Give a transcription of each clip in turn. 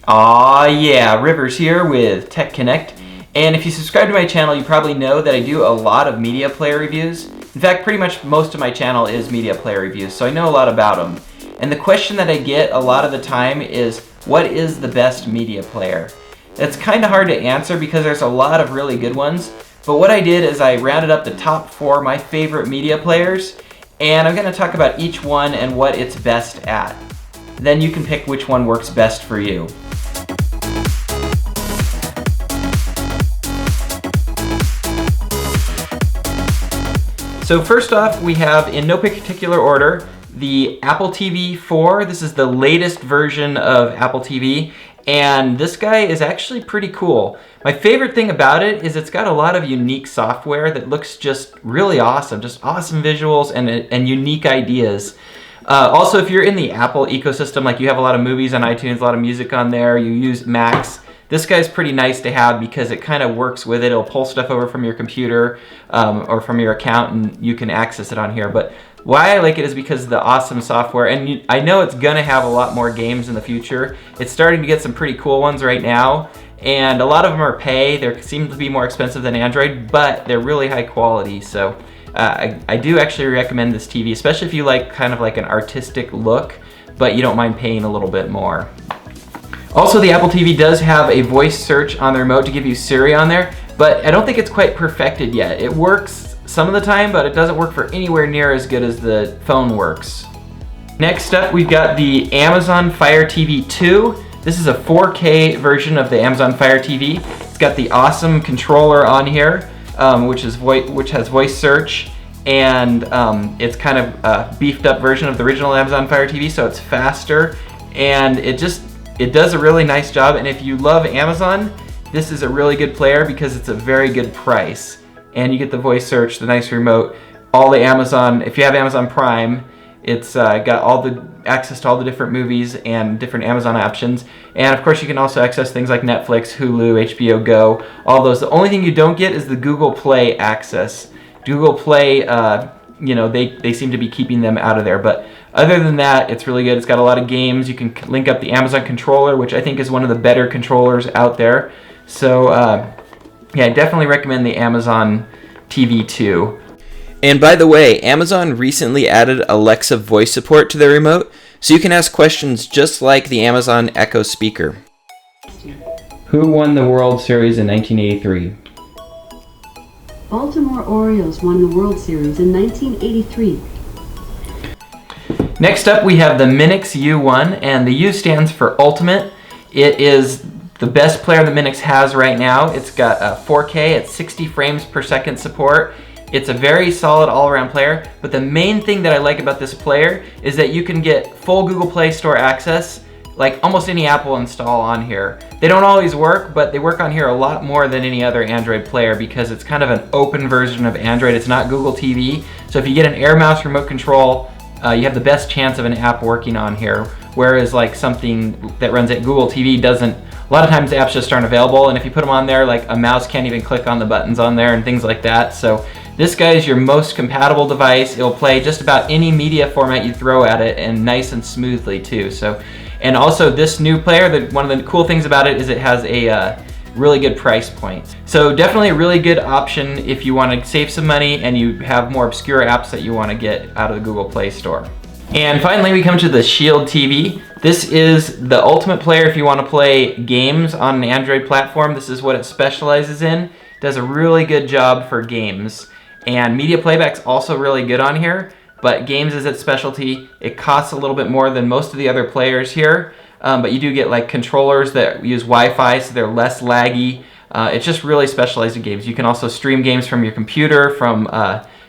Aw yeah, Rivers here with Tech Connect. And if you subscribe to my channel, you probably know that I do a lot of media player reviews. In fact, pretty much most of my channel is media player reviews, so I know a lot about them. And the question that I get a lot of the time is, what is the best media player? It's kind of hard to answer because there's a lot of really good ones. But what I did is I rounded up the top 4 my favorite media players, and I'm going to talk about each one and what it's best at. Then you can pick which one works best for you. So first off, we have, in no particular order, the Apple TV 4. This is the latest version of Apple TV, and this guy is actually pretty cool. My favorite thing about it is it's got a lot of unique software that looks just really awesome, just awesome visuals and unique ideas. Also, if you're in the Apple ecosystem, like you have a lot of movies on iTunes, a lot of music on there, you use Macs, this guy's pretty nice to have because it kind of works with it. It'll pull stuff over from your computer or from your account, and you can access it on here. But why I like it is because of the awesome software, and I know it's gonna have a lot more games in the future. It's starting to get some pretty cool ones right now, and a lot of them are pay. They seem to be more expensive than Android, but they're really high quality. So I do actually recommend this TV, especially if you like kind of like an artistic look, but you don't mind paying a little bit more. Also, the Apple TV does have a voice search on the remote to give you Siri on there, but I don't think it's quite perfected yet. It works some of the time, but it doesn't work for anywhere near as good as the phone works. Next up, we've got the Amazon Fire TV 2. This is a 4K version of the Amazon Fire TV. It's got the awesome controller on here, which has voice search, and it's kind of a beefed up version of the original Amazon Fire TV, so it's faster, and it does a really nice job. And if you love Amazon, this is a really good player because it's a very good price. And you get the voice search, the nice remote, all the Amazon, if you have Amazon Prime, it's got all the access to all the different movies and different Amazon options. And of course you can also access things like Netflix, Hulu, HBO Go, all those. The only thing you don't get is the Google Play access. Google Play, you know, they seem to be keeping them out of there. But other than that, it's really good. It's got a lot of games. You can link up the Amazon controller, which I think is one of the better controllers out there. So yeah, I definitely recommend the Amazon TV 2. And by the way, Amazon recently added Alexa voice support to their remote, so you can ask questions just like the Amazon Echo speaker. Who won the World Series in 1983? Baltimore Orioles won the World Series in 1983. Next up, we have the Minix U1, and the U stands for Ultimate. It is the best player the Minix has right now. It's got 4K at 60 frames per second support. It's a very solid all-around player, but the main thing that I like about this player is that you can get full Google Play Store access, like almost any app will install on here. They don't always work, but they work on here a lot more than any other Android player because it's kind of an open version of Android. It's not Google TV, so if you get an Air Mouse remote control, you have the best chance of an app working on here, whereas like something that runs at Google TV doesn't. A lot of times the apps just aren't available, and if you put them on there, like a mouse can't even click on the buttons on there and things like that. So this guy is your most compatible device. It'll play just about any media format you throw at it, and nice and smoothly too. So, and also this new player, one of the cool things about it is it has a really good price point. So definitely a really good option if you want to save some money and you have more obscure apps that you want to get out of the Google Play Store. And finally, we come to the Shield TV. This is the ultimate player if you want to play games on an Android platform. This is what it specializes in. It does a really good job for games. And media playback's also really good on here, but games is its specialty. It costs a little bit more than most of the other players here, but you do get like controllers that use Wi-Fi, so they're less laggy. It's just really specialized in games. You can also stream games from your computer, from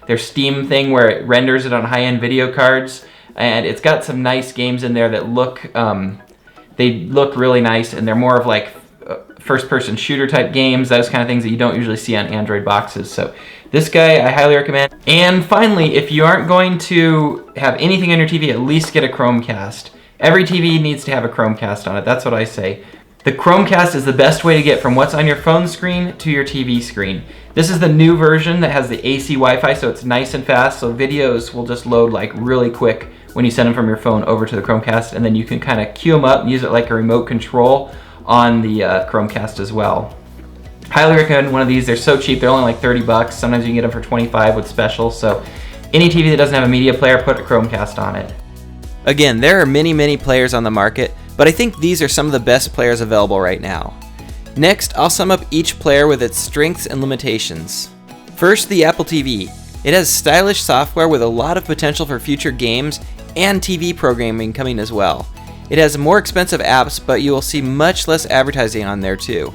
their Steam thing where it renders it on high-end video cards. And it's got some nice games in there that look really nice, and they're more of like first-person shooter type games, those kind of things that you don't usually see on Android boxes. So this guy I highly recommend. And finally, if you aren't going to have anything on your TV, at least get a Chromecast. Every TV needs to have a Chromecast on it. That's what I say. The Chromecast is the best way to get from what's on your phone screen to your TV screen. This is the new version that has the AC Wi-Fi, so it's nice and fast, so videos will just load like really quick when you send them from your phone over to the Chromecast, and then you can kind of queue them up and use it like a remote control on the Chromecast as well. Highly recommend one of these. They're so cheap. They're only like 30 bucks. Sometimes you can get them for 25 with specials. So any TV that doesn't have a media player, put a Chromecast on it. Again, there are many players on the market, but I think these are some of the best players available right now. Next, I'll sum up each player with its strengths and limitations. First, the Apple TV. It has stylish software with a lot of potential for future games and TV programming coming as well. It has more expensive apps, but you will see much less advertising on there too.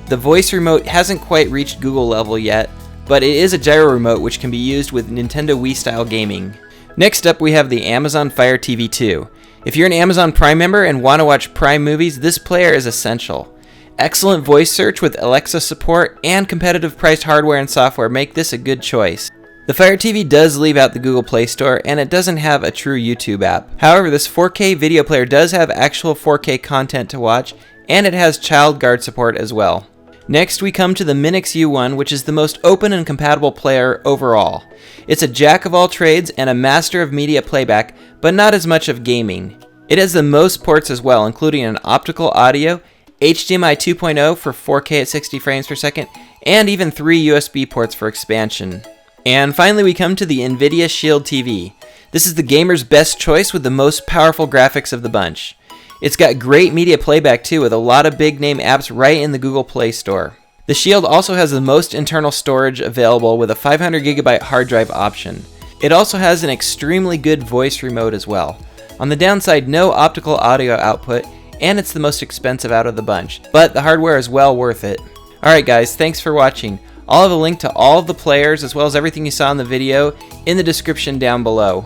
The voice remote hasn't quite reached Google level yet, but it is a gyro remote which can be used with Nintendo Wii style gaming. Next up we have the Amazon Fire TV 2. If you're an Amazon Prime member and want to watch Prime movies, this player is essential. Excellent voice search with Alexa support and competitive priced hardware and software make this a good choice. The Fire TV does leave out the Google Play Store and it doesn't have a true YouTube app. However, this 4K video player does have actual 4K content to watch and it has child guard support as well. Next we come to the Minix U1, which is the most open and compatible player overall. It's a jack of all trades and a master of media playback, but not as much of gaming. It has the most ports as well, including an optical audio, HDMI 2.0 for 4K at 60 frames per second, and even 3 USB ports for expansion. And finally we come to the Nvidia Shield TV. This is the gamer's best choice with the most powerful graphics of the bunch. It's got great media playback too, with a lot of big name apps right in the Google Play Store. The Shield also has the most internal storage available with a 500GB hard drive option. It also has an extremely good voice remote as well. On the downside, no optical audio output, and it's the most expensive out of the bunch, but the hardware is well worth it. Alright guys, thanks for watching. I'll have a link to all of the players as well as everything you saw in the video in the description down below.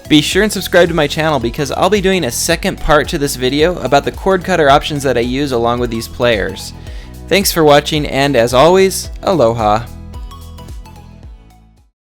Be sure and subscribe to my channel because I'll be doing a second part to this video about the cord cutter options that I use along with these players. Thanks for watching and as always, aloha!